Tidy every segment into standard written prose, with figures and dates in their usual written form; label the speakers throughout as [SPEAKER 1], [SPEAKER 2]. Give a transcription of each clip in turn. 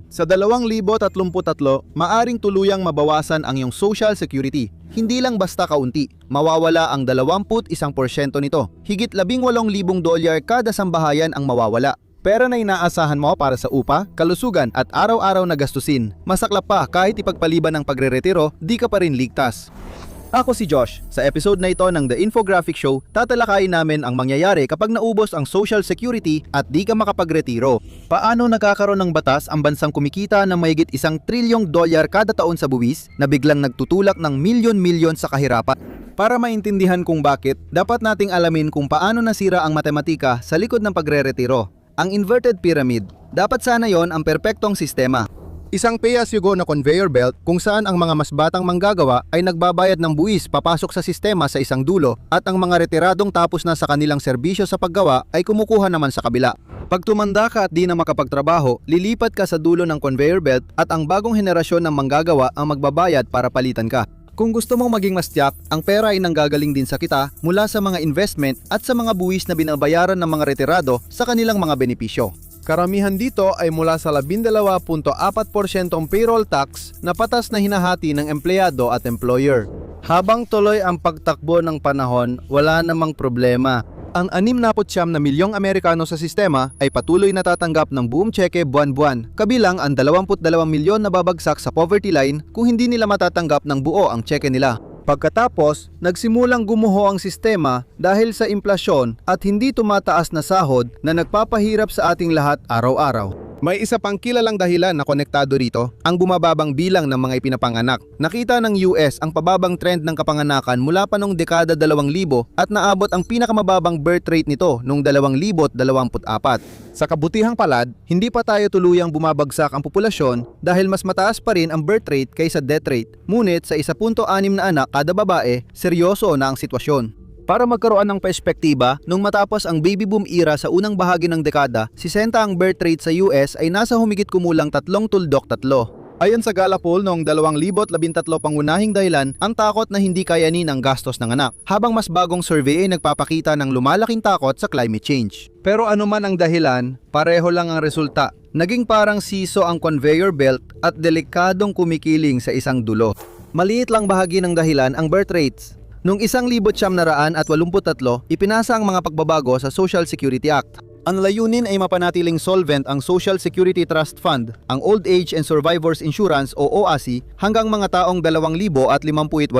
[SPEAKER 1] Sa 2033, maaring tuluyang mabawasan ang iyong Social Security. Hindi lang basta kaunti, mawawala ang 21% nito. Higit $18,000 kada sambahayan ang mawawala. Pera na inaasahan mo para sa upa, kalusugan at araw-araw na gastusin. Masaklap pa kahit ipagpaliban ng pagreretiro, di ka pa rin ligtas. Ako si Josh. Sa episode na ito ng The Infographic Show, tatalakayin namin ang mangyayari kapag naubos ang Social Security at di ka makapagretiro. Paano nagkakaroon ng batas ang bansang kumikita ng mahigit $1 trilyong kada taon sa buwis na biglang nagtutulak ng milyon-milyon sa kahirapan? Para maintindihan kung bakit, dapat nating alamin kung paano nasira ang matematika sa likod ng pagreretiro. Ang inverted pyramid, dapat sana yon ang perpektong sistema. Isang pay-as-you-go na conveyor belt kung saan ang mga mas batang manggagawa ay nagbabayad ng buwis papasok sa sistema sa isang dulo at ang mga retiradong tapos na sa kanilang serbisyo sa paggawa ay kumukuha naman sa kabila. Pag tumanda ka at di na makapagtrabaho, lilipat ka sa dulo ng conveyor belt at ang bagong henerasyon ng manggagawa ang magbabayad para palitan ka. Kung gusto mong maging mas tiyak, ang pera ay nanggagaling din sa kita mula sa mga investment at sa mga buwis na binabayaran ng mga retirado sa kanilang mga benepisyo. Karamihan dito ay mula sa 12.4% payroll tax na patas na hinahati ng empleyado at employer. Habang tuloy ang pagtakbo ng panahon, wala namang problema. Ang 69 na milyong Amerikano sa sistema ay patuloy natatanggap ng buong tseke buwan-buwan, kabilang ang 22 milyon na babagsak sa poverty line kung hindi nila matatanggap ng buo ang tseke nila. Pagkatapos, nagsimulang gumuho ang sistema dahil sa implasyon at hindi tumataas na sahod na nagpapahirap sa ating lahat araw-araw. May isa pang kilalang dahilan na konektado rito, ang bumababang bilang ng mga ipinapanganak. Nakita ng US ang pababang trend ng kapanganakan mula pa noong dekada 2000 at naabot ang pinakamababang birth rate nito noong 2024. Sa kabutihang palad, hindi pa tayo tuluyang bumabagsak ang populasyon dahil mas mataas pa rin ang birth rate kaysa death rate. Ngunit sa 1.6 na anak kada babae, seryoso na ang sitwasyon. Para magkaroon ng perspektiba, nung matapos ang baby boom era sa unang bahagi ng dekada, 60 ang birth rate sa US ay nasa humigit kumulang 3.3. Ayon sa Gallup poll noong 2013 pangunahing dahilan ang takot na hindi kayanin ang gastos ng anak, habang mas bagong survey ay nagpapakita ng lumalaking takot sa climate change. Pero ano man ang dahilan, pareho lang ang resulta. Naging parang siso ang conveyor belt at delikadong kumikiling sa isang dulo. Maliit lang bahagi ng dahilan ang birth rates. Noong 1983, ipinasa ang mga pagbabago sa Social Security Act. Ang layunin ay mapanatiling solvent ang Social Security Trust Fund, ang Old Age and Survivors Insurance o OASI hanggang mga taong 2058.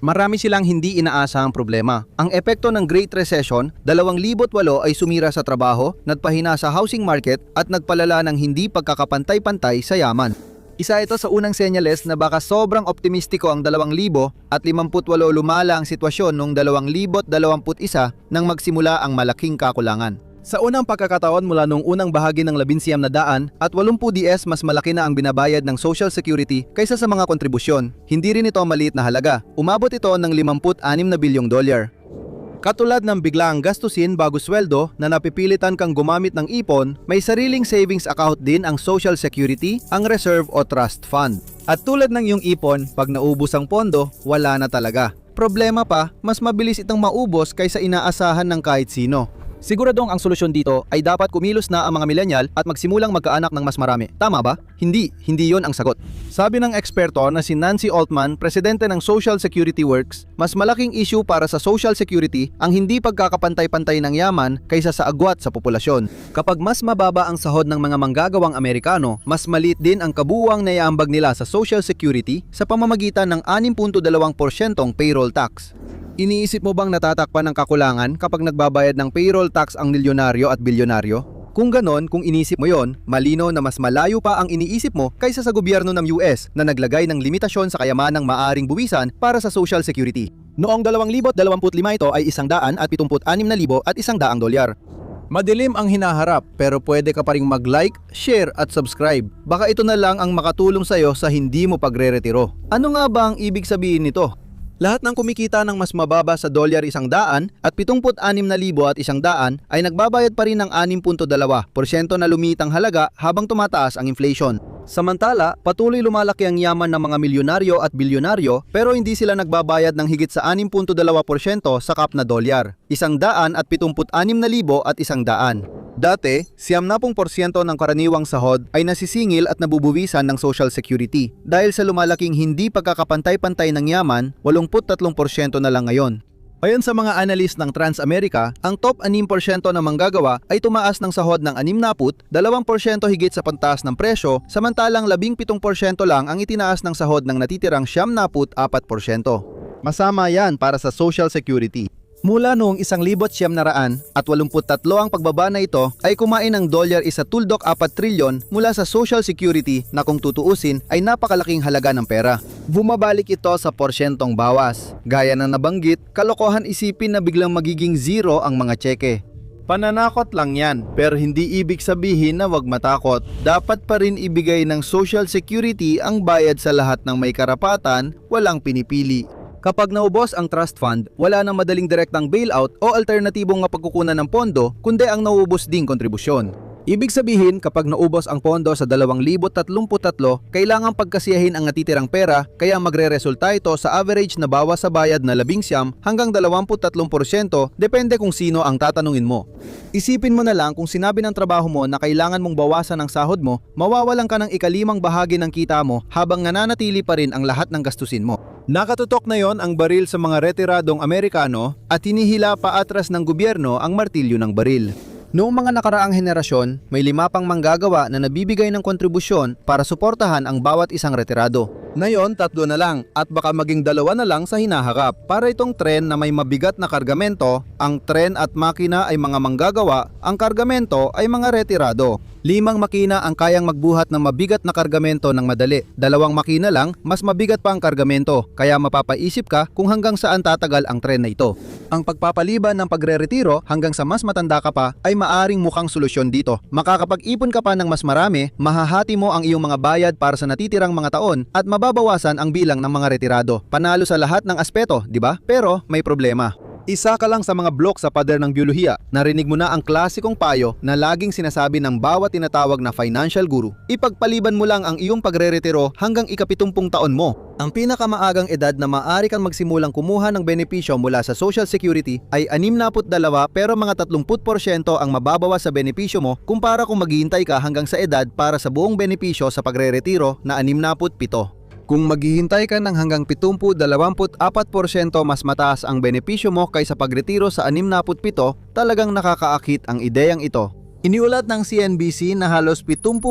[SPEAKER 1] Marami silang hindi inaasahang problema. Ang epekto ng Great Recession, 2008 ay sumira sa trabaho, nagpahina sa housing market at nagpalala ng hindi pagkakapantay-pantay sa yaman. Isa ito sa unang senyales na baka sobrang optimistiko ang 2058 lumala ang sitwasyon noong 2021 nang magsimula ang malaking kakulangan. Sa unang pagkakataon mula noong unang bahagi ng 19 na daan at 80 DS mas malaki na ang binabayad ng Social Security kaysa sa mga kontribusyon. Hindi rin ito maliit na halaga. Umabot ito ng $56 na bilyong. Katulad ng biglaang gastusin bago sweldo na napipilitan kang gumamit ng ipon, may sariling savings account din ang Social Security, ang reserve o trust fund. At tulad ng iyong ipon, pag naubos ang pondo, wala na talaga. Problema pa, mas mabilis itong maubos kaysa inaasahan ng kahit sino. Siguradong ang solusyon dito ay dapat kumilos na ang mga millennial at magsimulang magkaanak ng mas marami. Tama ba? Hindi yon ang sagot. Sabi ng eksperto na si Nancy Altman, presidente ng Social Security Works, mas malaking issue para sa Social Security ang hindi pagkakapantay-pantay ng yaman kaysa sa agwat sa populasyon. Kapag mas mababa ang sahod ng mga manggagawang Amerikano, mas maliit din ang kabuuang naiaambag nila sa Social Security sa pamamagitan ng 6.2% payroll tax. Iniisip mo bang natatakpan ng kakulangan kapag nagbabayad ng payroll tax ang milyonaryo at bilyonaryo? Kung ganon, kung inisip mo yon, malino na mas malayo pa ang iniisip mo kaysa sa gobyerno ng US na naglagay ng limitasyon sa kayamanang maaring buwisan para sa Social Security. Noong 2025 ito ay $176,100. Madilim ang hinaharap pero pwede ka pa ring mag-like, share at subscribe. Baka ito na lang ang makatulong sa'yo sa hindi mo pagre-retiro. Ano nga ba ang ibig sabihin nito? Lahat ng kumikita ng mas mababa sa $100 at 76,100 ay nagbabayad pa rin ng 6.2% na lumitang halaga habang tumataas ang inflation. Samantala, patuloy lumalaki ang yaman ng mga milyonaryo at bilyonaryo pero hindi sila nagbabayad ng higit sa 6.2% sa cap na dolyar, 176,100. Dati, 70% ng karaniwang sahod ay nasisingil at nabubuwisan ng Social Security. Dahil sa lumalaking hindi pagkakapantay-pantay ng yaman, 83% na lang ngayon. Ayon sa mga analyst ng Transamerica, ang top 6% na manggagawa ay tumaas ng sahod ng 60, 2% higit sa pantaas ng presyo, samantalang 17% lang ang itinaas ng sahod ng natitirang 74%. Masama yan para sa Social Security. Mula noong 1,983 ang pagbaba na ito ay kumain ng $1 tuldok 4 trilyon mula sa Social Security na kung tutuusin ay napakalaking halaga ng pera. Bumabalik ito sa porsyentong bawas. Gaya ng nabanggit, kalokohan isipin na biglang magiging zero ang mga tseke. Pananakot lang yan, pero hindi ibig sabihin na wag matakot. Dapat pa rin ibigay ng Social Security ang bayad sa lahat ng may karapatan, walang pinipili. Kapag naubos ang trust fund, wala nang madaling direktang bailout o alternatibong mapagkukunan ng pondo, kundi ang nauubos ding kontribusyon. Ibig sabihin, kapag naubos ang pondo sa 2033, kailangang pagkasiyahin ang natitirang pera, kaya magre-resulta ito sa average na bawas sa bayad na 19 hanggang 23%, depende kung sino ang tatanungin mo. Isipin mo na lang kung sinabi ng trabaho mo na kailangan mong bawasan ang sahod mo, mawawalan ka ng ikalimang bahagi ng kita mo habang nananatili pa rin ang lahat ng gastusin mo. Nakatutok na yon ang baril sa mga retiradong Amerikano at hinihila pa atras ng gobyerno ang martilyo ng baril. Noong mga nakaraang henerasyon, may 5 pang manggagawa na nabibigay ng kontribusyon para suportahan ang bawat isang retirado. Ngayon, 3 na lang at baka maging 2 na lang sa hinaharap. Para itong tren na may mabigat na kargamento, ang tren at makina ay mga manggagawa, ang kargamento ay mga retirado. 5 makina ang kayang magbuhat ng mabigat na kargamento ng madali. 2 makina lang, mas mabigat pa ang kargamento, kaya mapapaisip ka kung hanggang saan tatagal ang tren na ito. Ang pagpapaliban ng pagre-retiro hanggang sa mas matanda ka pa ay maaring mukhang solusyon dito. Makakapag-ipon ka pa ng mas marami, mahahati mo ang iyong mga bayad para sa natitirang mga taon at mababawasan ang bilang ng mga retirado. Panalo sa lahat ng aspeto, di ba? Pero may problema. Isa ka lang sa mga blok sa pader ng biyolohiya. Narinig mo na ang klasikong payo na laging sinasabi ng bawat tinatawag na financial guru. Ipagpaliban mo lang ang iyong pagre-retiro hanggang ika-70 taon mo. Ang pinakamaagang edad na maaari kang magsimulang kumuha ng benepisyo mula sa Social Security ay 62 pero mga 30% ang mababawas sa benepisyo mo kumpara kung maghihintay ka hanggang sa edad para sa buong benepisyo sa pagre-retiro na 67. Kung maghihintay ka ng hanggang 70-24% mas mataas ang benepisyo mo kaysa pagretiro sa 67, talagang nakakaakit ang ideyang ito. Iniulat ng CNBC na halos 70%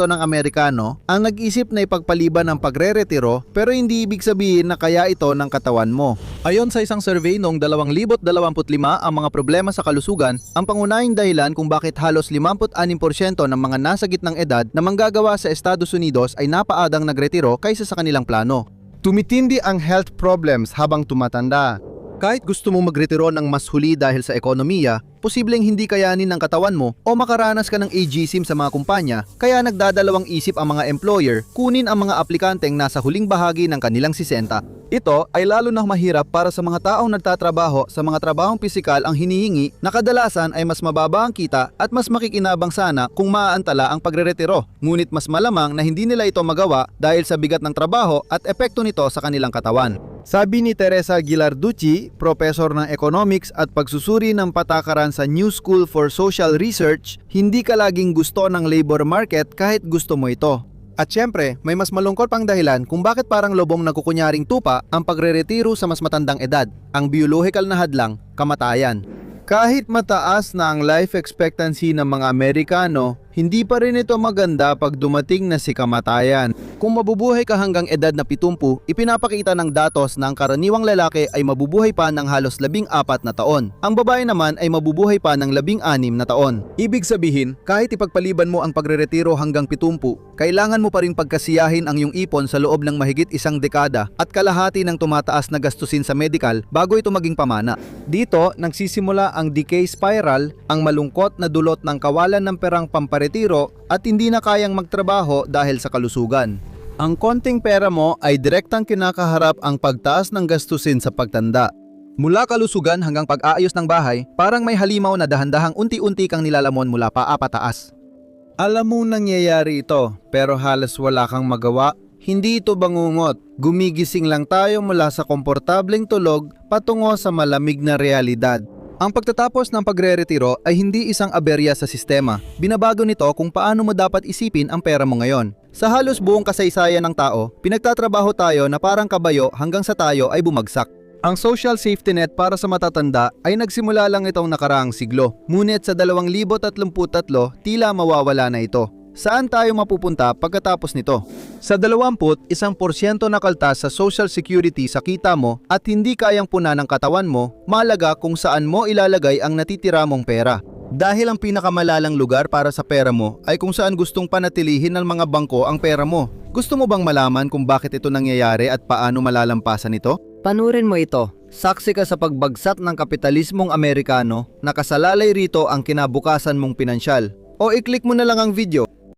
[SPEAKER 1] ng Amerikano ang nag-isip na ipagpaliban ng pagre-retiro pero hindi ibig sabihin na kaya ito ng katawan mo. Ayon sa isang survey noong 2025, ang mga problema sa kalusugan ang pangunahing dahilan kung bakit halos 56% ng mga nasa gitnang edad na manggagawa sa Estados Unidos ay napaadang nagretiro kaysa sa kanilang plano. Tumitindi ang health problems habang tumatanda. Kahit gusto mong magretiro ng mas huli dahil sa ekonomiya, posibleng hindi kayanin ng katawan mo o makaranas ka ng ageism sa mga kumpanya, kaya nagdadalawang isip ang mga employer kunin ang mga aplikanteng nasa huling bahagi ng kanilang 60. Ito ay lalo na mahirap para sa mga taong nagtatrabaho sa mga trabahong pisikal ang hinihingi na kadalasan ay mas mababa ang kita at mas makikinabang sana kung maaantala ang pagreretiro. Ngunit mas malamang na hindi nila ito magawa dahil sa bigat ng trabaho at epekto nito sa kanilang katawan. Sabi ni Teresa Gilarducci, profesor ng economics at pagsusuri ng patakaran sa New School for Social Research, hindi ka laging gusto ng labor market kahit gusto mo ito. At syempre, may mas malungkot pang dahilan kung bakit parang lobong nagkukunyaring tupa ang pagre-retiro sa mas matandang edad, ang biological na hadlang, kamatayan. Kahit mataas na ang life expectancy ng mga Amerikano, hindi pa rin ito maganda pag dumating na si kamatayan. Kung mabubuhay ka hanggang edad na 70, ipinapakita ng datos na ang karaniwang lalaki ay mabubuhay pa ng halos 14 na taon. Ang babae naman ay mabubuhay pa ng 16 na taon. Ibig sabihin, kahit ipagpaliban mo ang pagre-retiro hanggang 70, kailangan mo pa rin pagkasiyahin ang iyong ipon sa loob ng mahigit 1 dekada at kalahati ng tumataas na gastusin sa medical bago ito maging pamana. Dito, nagsisimula ang decay spiral, ang malungkot na dulot ng kawalan ng perang pamparetiro at hindi na kayang magtrabaho dahil sa kalusugan. Ang konting pera mo ay direktang kinakaharap ang pagtaas ng gastusin sa pagtanda. Mula kalusugan hanggang pag-aayos ng bahay, parang may halimaw na dahan-dahang unti-unti kang nilalamon mula paa pataas. Alam mo nangyayari ito, pero halos wala kang magawa. Hindi ito bangungot. Gumigising lang tayo mula sa komportableng tulog patungo sa malamig na realidad. Ang pagtatapos ng pagre-retiro ay hindi isang aberya sa sistema. Binabago nito kung paano mo dapat isipin ang pera mo ngayon. Sa halos buong kasaysayan ng tao, pinagtatrabaho tayo na parang kabayo hanggang sa tayo ay bumagsak. Ang social safety net para sa matatanda ay nagsimula lang itong nakaraang siglo. Ngunit sa 2033, tila mawawala na ito. Saan tayo mapupunta pagkatapos nito? Sa 21% na kaltas sa Social Security sa kita mo at hindi kayang punan ng katawan mo, mahalaga kung saan mo ilalagay ang natitira mong pera. Dahil ang pinakamalalang lugar para sa pera mo ay kung saan gustong panatilihin ng mga bangko ang pera mo. Gusto mo bang malaman kung bakit ito nangyayari at paano malalampasan ito?
[SPEAKER 2] Panurin mo ito. Saksi ka sa pagbagsak ng kapitalismong Amerikano, nakasalalay rito ang kinabukasan mong pinansyal.
[SPEAKER 1] O i-click mo na lang ang video.